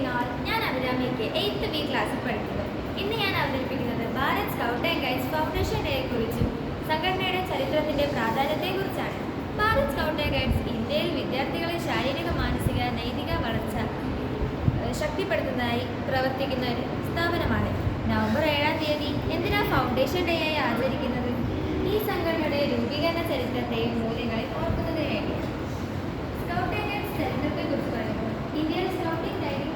Morning ആൾ. ഞാൻ അഭിരാമിക്ക് 8th B ക്ലാസ്സിൽ പഠിക്കുന്നു. ഇന്ന് ഞാൻ അവതരിപ്പിക്കുന്നത് Bharat scout and guides foundation ഡേയെക്കുറിച്ചും സംഘടനയുടെ ചരിത്രത്തിന്റെ പ്രാധാന്യത്തെക്കുറിച്ചാണ്. ഭാരത് സ്കൗട്ട് ആൻഡ് ഗൈഡ്സ് ഇന്ത്യയിൽ വിദ്യാർത്ഥികളെ ശാരീരിക, മാനസിക, നൈതിക വളർച്ച ശക്തിപ്പെടുത്തുന്നതായി പ്രവർത്തിക്കുന്ന ഒരു സ്ഥാപനമാണ്. നവംബർ 7-ാം തീയതി എന്തിനാ ഫൗണ്ടേഷൻ ഡേ ആയി ആചരിക്കുന്നത്? ഈ സംഘടനയുടെ രൂപീകരണ ചരിത്രത്തെയും മൂല്യങ്ങളെയും ഓർക്കുന്നതിന് വേണ്ടിയാണ്. സ്കൗട്ട് ആൻഡ് ഗൈഡ്സ് ചരിത്രത്തെക്കുറിച്ച് പറയുമ്പോൾ ഇന്ത്യയിൽ സ്കൗട്ടിംഗ് ഗൈഡിംഗ്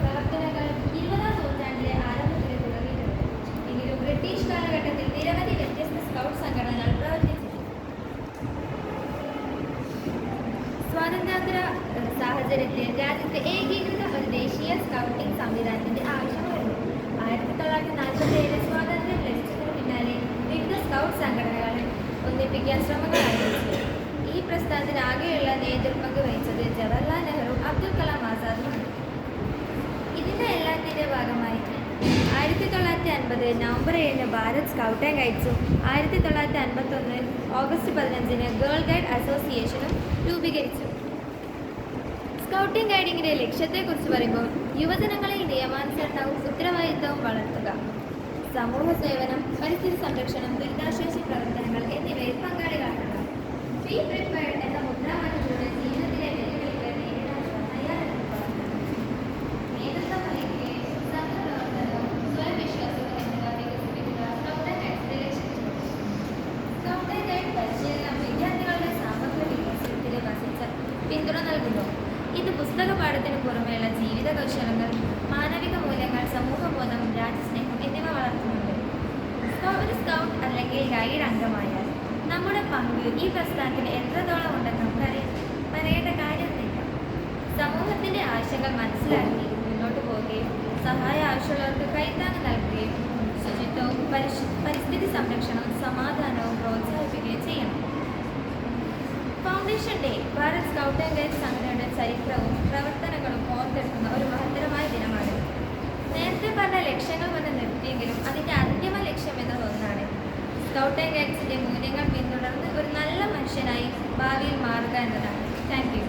പ്രവർത്തനങ്ങൾ 20ാം നൂറ്റാണ്ടിലെ ആരംഭത്തിൽ തുടങ്ങിയിട്ടുണ്ട്. എങ്കിലും ബ്രിട്ടീഷ് കാലഘട്ടത്തിൽ നിരവധി വ്യത്യസ്ത സ്കൗട്ട് സംഘടനകൾ പ്രവർത്തിച്ചിട്ടുണ്ട്. സ്വാതന്ത്ര്യാനന്തര സാഹചര്യത്തിൽ രാജ്യത്തെ ഏകീകൃത ഒരു ദേശീയ സ്കൗട്ടിംഗ് സംവിധാനത്തിന്റെ ആവശ്യമായിരുന്നു. 1947 സ്വാതന്ത്ര്യം ലഭിച്ചതിന് പിന്നാലെ വിവിധ സ്കൗട്ട് സംഘടനകളെ ഒന്നിപ്പിക്കാൻ ശ്രമങ്ങൾ ആരംഭിച്ചു. ഈ പ്രസ്ഥാനത്തിന് ആകെയുള്ള നേതൃപങ്ക് വഹിച്ചത് ജവഹർലാൽ നെഹ്റു, അബ്ദുൽ കലാം ആസാദുമാണ്. ഇതിന്റെ എല്ലാത്തിന്റെ ഭാഗമായി 1950 നവംബർ 7-ന് ഭാരത് സ്കൗട്ട് ആൻഡ് ഗൈഡ്സും 1951 ഓഗസ്റ്റ് 15-ന് ഗേൾ ഗൈഡ് അസോസിയേഷനും രൂപീകരിച്ചു. സ്കൗട്ടിംഗ് ഗൈഡിങ്ങിന്റെ ലക്ഷ്യത്തെക്കുറിച്ച് പറയുമ്പോൾ യുവജനങ്ങളിൽ നിയമാനുസരണവും ഉത്തരവാദിത്തവും വളർത്തുക, സമൂഹ സേവനം, പരിസ്ഥിതി സംരക്ഷണം, ദുരിതാശ്വാസ പ്രവർത്തനങ്ങൾ എന്നിവയിൽ പങ്കാളികളാക്കുക. ബി പ്രിപ്പയർഡ് എന്ന മുദ്രാവാക്യത്തിലൂടെ ജീവിതത്തിലെ വെല്ലുവിളികളെ നേരിടാനുള്ള തയ്യാറെടുപ്പ്, നേതൃത്വം വഹിക്കുകയും സംഘപ്രവർത്തനവും സ്വയം വിശ്വാസവും എന്നിവ വികസിപ്പിക്കുക സ്കൗട്ട് ആൻഡ് ഗൈഡ്സിന്റെ ലക്ഷ്യമാണ്. സ്കൗട്ട് ആൻഡ് ഗൈഡ് പരിശീലനം വിദ്യാർത്ഥികളുടെ സാമൂഹിക വികസനത്തിന് വസിച്ച പിന്തുണ നൽകുന്നു. ഇത് പുസ്തക പാഠത്തിന് പുറമെയുള്ള ജീവിത കൗശലങ്ങൾ, മാനവിക മൂല്യങ്ങൾ, സമൂഹബോധം, രാജ്യസ്നേഹം എന്നിവ വളർത്തുന്നുണ്ട്. ഒരു സ്കൗട്ട് അല്ലെങ്കിൽ ഗൈഡ് അംഗമായാൽ നമ്മുടെ പങ്ക് ഈ പ്രസ്ഥാനത്തിന് എത്രത്തോളം ഉണ്ടെന്ന് നമുക്ക് പറയേണ്ട കാര്യമൊന്നുമില്ല. സമൂഹത്തിന്റെ ആവശ്യങ്ങൾ മനസ്സിലാക്കി മുന്നോട്ട് പോവുകയും സഹായം ആവശ്യമുള്ളവർക്ക് കൈത്താങ്ങ് നൽകുകയും ശുചിത്വവും പരിസ്ഥിതി സംരക്ഷണവും സമാധാനവും പ്രോത്സാഹിപ്പിക്കുകയും ചെയ്യണം. Foundation day Bharat scout and guides സംഘടനയുടെ ചരിത്രവും പ്രവർത്തനങ്ങളും ഓർത്തെടുക്കുന്ന ഒരു മഹത്തരമായ ദിനമാണ്. നേരത്തെ പറഞ്ഞ ലക്ഷ്യങ്ങൾ വന്ന് നിർത്തിയെങ്കിലും അതിൻ്റെ അന്തിമ ലക്ഷ്യം എന്നത് ഒന്നാണ്: സ്കൗട്ട് ആൻഡ് ഗൈഡ്സിൻ്റെ മൂല്യങ്ങൾ പിന്തുടർന്ന് ഒരു നല്ല മനുഷ്യനായി ഭാവിയിൽ മാറുക എന്നതാണ്. Thank you.